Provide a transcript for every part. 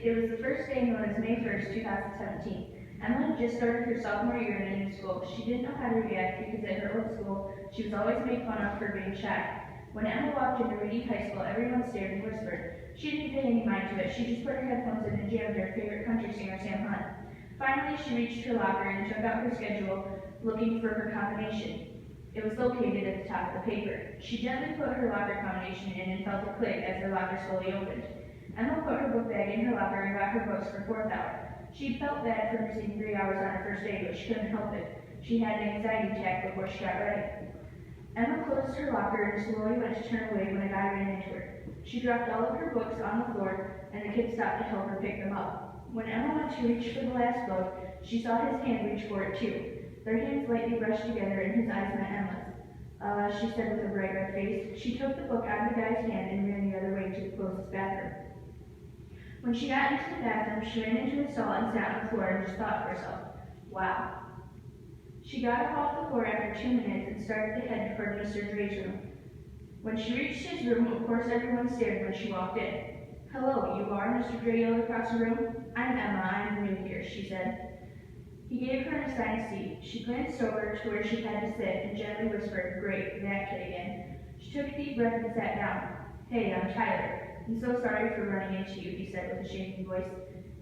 It was the first day known as May 1st, 2017. Emma had just started her sophomore year in a new school. She didn't know how to react because at her old school, she was always made fun of for being shy. When Emma walked into Reedy High School, everyone stared and whispered. She didn't pay any mind to it. She just put her headphones in and jammed her favorite country singer, Sam Hunt. Finally, she reached her locker and took out her schedule, looking for her combination. It was located at the top of the paper. She gently put her locker combination in and felt a click as her locker slowly opened. Emma put her book bag in her locker and got her books for fourth hour. She felt bad for missing 3 hours on her first day, but she couldn't help it. She had an anxiety attack before she got ready. Emma closed her locker and slowly went to turn away when a guy ran into her. She dropped all of her books on the floor, and the kid stopped to help her pick them up. When Emma went to reach for the last book, she saw his hand reach for it too. Their hands lightly brushed together, and his eyes met Emma's. She said with a bright red face. She took the book out of the guy's hand and ran the other way to the closest bathroom. When she got into the bathroom, she ran into a stall and sat on the floor and just thought to herself, wow. She got up off the floor after 2 minutes and started to head toward Mr. Dray's room. When she reached his room, of course everyone stared when she walked in. Hello, you are? Mr. Dray yelled across the room. I'm Emma, I'm new here, she said. He gave her an assigned seat. She glanced over to where she had to sit and gently whispered, great, that kid again. She took a deep breath and sat down. Hey, I'm Tyler. I'm so sorry for running into you, he said with a shaking voice.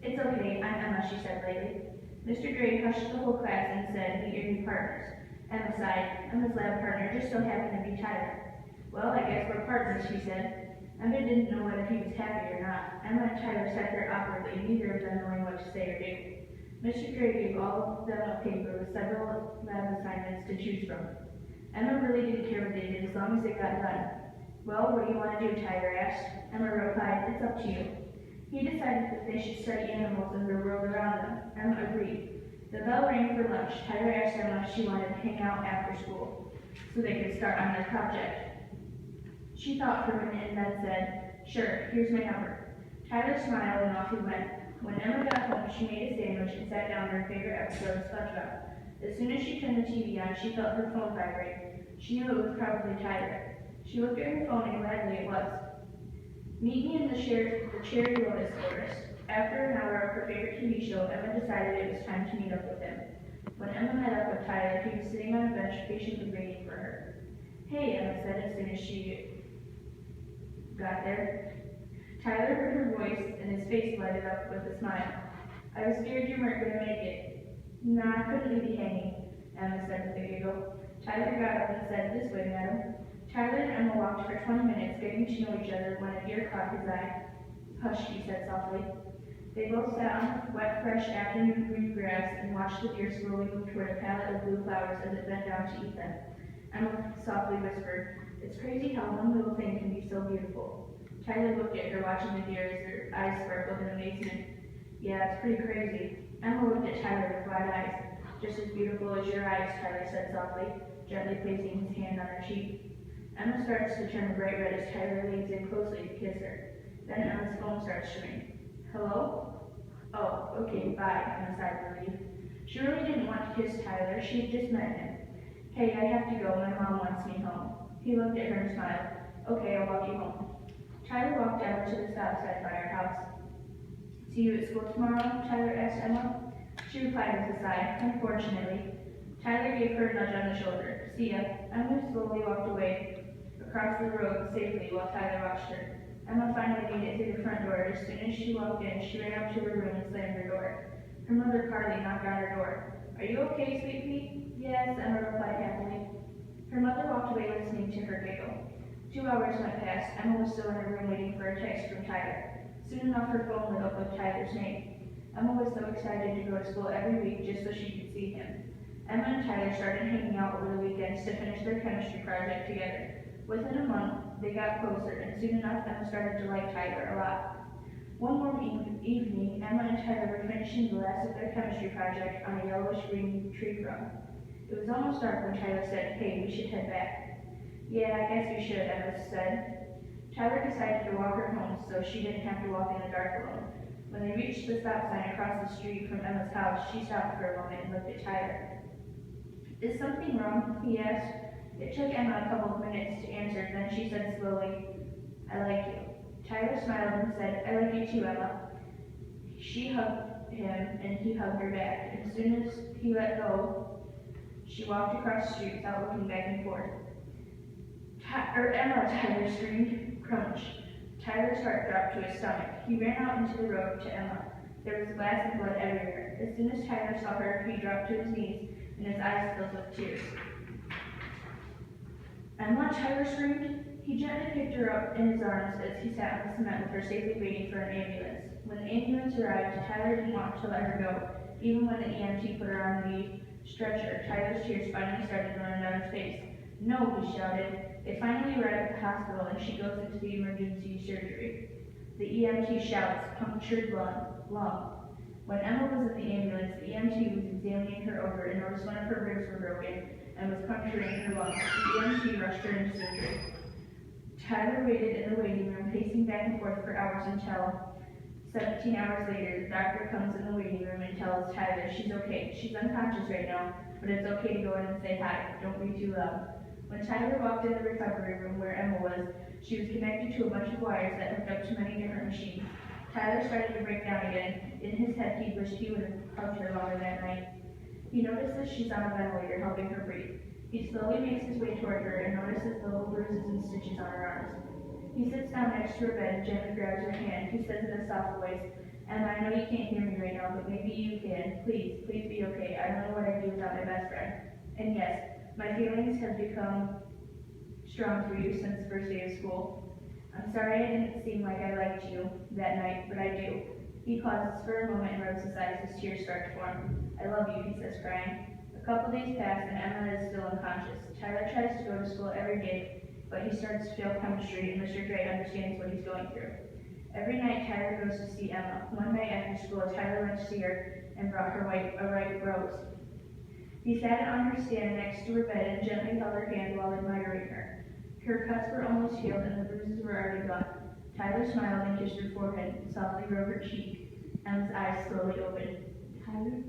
It's okay, I'm Emma, she said lightly. Mr. Dray hushed the whole class and said, meet your new partners. Emma sighed. Emma's lab partner just so happened to be Tyler. Well, I guess we're partners, he said. Emma didn't know whether he was happy or not. Emma and Tyler sat there awkwardly, neither of them knowing what to say or do. Mr. Dray gave all of them a paper with several lab assignments to choose from. Emma really didn't care what they did as long as they got done. Well, what do you want to do, Tyler asked. Emma replied, it's up to you. He decided that they should study animals and the world around them. Emma agreed. The bell rang for lunch. Tyler asked Emma if she wanted to hang out after school so they could start on their project. She thought for a minute and then said, sure, here's my number. Tyler smiled and off he went. When Emma got home, she made a sandwich and sat down for her favorite episode of SpongeBob. As soon as she turned the TV on, she felt her phone vibrate. She knew it was probably Tyler. She looked at her phone and gladly it was. Meet me in the Cherry Lotus Forest. After an hour of her favorite TV show, Emma decided it was time to meet up with him. When Emma met up with Tyler, he was sitting on a bench patiently waiting for her. Hey, Emma said as soon as she got there. Tyler heard her voice and his face lighted up with a smile. I was scared you weren't going to make it. Nah, I couldn't leave you hanging, Emma said with a giggle. Tyler got up and said, this way, madam. Tyler and Emma walked for 20 minutes, getting to know each other when a deer caught his eye. Hush, he said softly. They both sat on the wet, fresh afternoon green grass and watched the deer slowly move toward a pallet of blue flowers as it bent down to eat them. Emma softly whispered, it's crazy how one little thing can be so beautiful. Tyler looked at her, watching the deer as her eyes sparkled in amazement. Yeah, it's pretty crazy. Emma looked at Tyler with wide eyes. Just as beautiful as your eyes, Tyler said softly, gently placing his hand on her cheek. Emma starts to turn bright red as Tyler leans in closely to kiss her. Then Emma's phone starts to ring. Hello? Oh, okay, bye, Emma sighed in relief. She really didn't want to kiss Tyler. She had just met him. Hey, I have to go. My mom wants me home. He looked at her and smiled. Okay, I'll walk you home. Tyler walked out to the stop sign by our house. See you at school tomorrow? Tyler asked Emma. She replied with a sigh. Unfortunately. Tyler gave her a nudge on the shoulder. See ya. Emma slowly walked away across the road safely while Tyler watched her. Emma finally made it through the front door. As soon as she walked in, she ran up to her room and slammed her door. Her mother, Carly, knocked on her door. Are you okay, sweet pea? Yes, Emma replied happily. Her mother walked away listening to her giggle. 2 hours went past. Emma was still in her room waiting for a text from Tyler. Soon enough, her phone lit up with Tyler's name. Emma was so excited to go to school every week just so she could see him. Emma and Tyler started hanging out over the weekends to finish their chemistry project together. Within a month, they got closer, and soon enough, Emma started to like Tyler a lot. One warm evening, Emma and Tyler were finishing the last of their chemistry project on a yellowish-green tree crumb. It was almost dark when Tyler said, hey, we should head back. Yeah, I guess we should, Emma said. Tyler decided to walk her home so she didn't have to walk in the dark alone. When they reached the stop sign across the street from Emma's house, she stopped for a moment and looked at Tyler. Is something wrong? He asked. It took Emma a couple of minutes to answer, then she said slowly, I like you. Tyler smiled and said, I like you too, Emma. She hugged him, and he hugged her back. And as soon as he let go, she walked across the street without looking back and forth. Emma, Tyler screamed. Crunch. Tyler's heart dropped to his stomach. He ran out into the road to Emma. There was glass and blood everywhere. As soon as Tyler saw her, he dropped to his knees, and his eyes filled with tears. Emma, Tyler screamed. He gently picked her up in his arms as he sat on the cement with her safely waiting for an ambulance. When the ambulance arrived, Tyler didn't want to let her go. Even when the EMT put her on the stretcher, Tyler's tears finally started to run down his face. No, he shouted. They finally arrive at the hospital, and she goes into the emergency surgery. The EMT shouts, punctured lung. When Emma was in the ambulance, the EMT was examining her over and noticed one of her ribs were broken and was puncturing her lung. The EMT rushed her into surgery. Tyler waited in the waiting room, pacing back and forth for hours until 17 hours later, the doctor comes in the waiting room and tells Tyler she's okay. She's unconscious right now, but it's okay to go in and say hi. Don't be too loud. When Tyler walked in the recovery room where Emma was, she was connected to a bunch of wires that hooked up to many different machines. Tyler started to break down again. In his head, he wished he would have hugged her longer that night. He notices she's on a ventilator, helping her breathe. He slowly makes his way toward her and notices the little bruises and stitches on her arms. He sits down next to her bed and gently grabs her hand. He says in a soft voice, Emma, I know you can't hear me right now, but maybe you can. Please, please be okay. I don't know what I'd do without my best friend. And yes, my feelings have become strong for you since the first day of school. I'm sorry I didn't seem like I liked you that night, but I do. He pauses for a moment and rubs his eyes as tears start to form. I love you, he says, crying. A couple days pass and Emma is still unconscious. Tyler tries to go to school every day, but he starts to fail chemistry and Mr. Gray understands what he's going through. Every night Tyler goes to see Emma. One night after school, Tyler went to see her and brought her a white rose. He sat on her stand next to her bed and gently held her hand while admiring her. Her cuts were almost healed and the bruises were already gone. Tyler smiled and kissed her forehead and softly rubbed her cheek. Emma's eyes slowly opened. Tyler?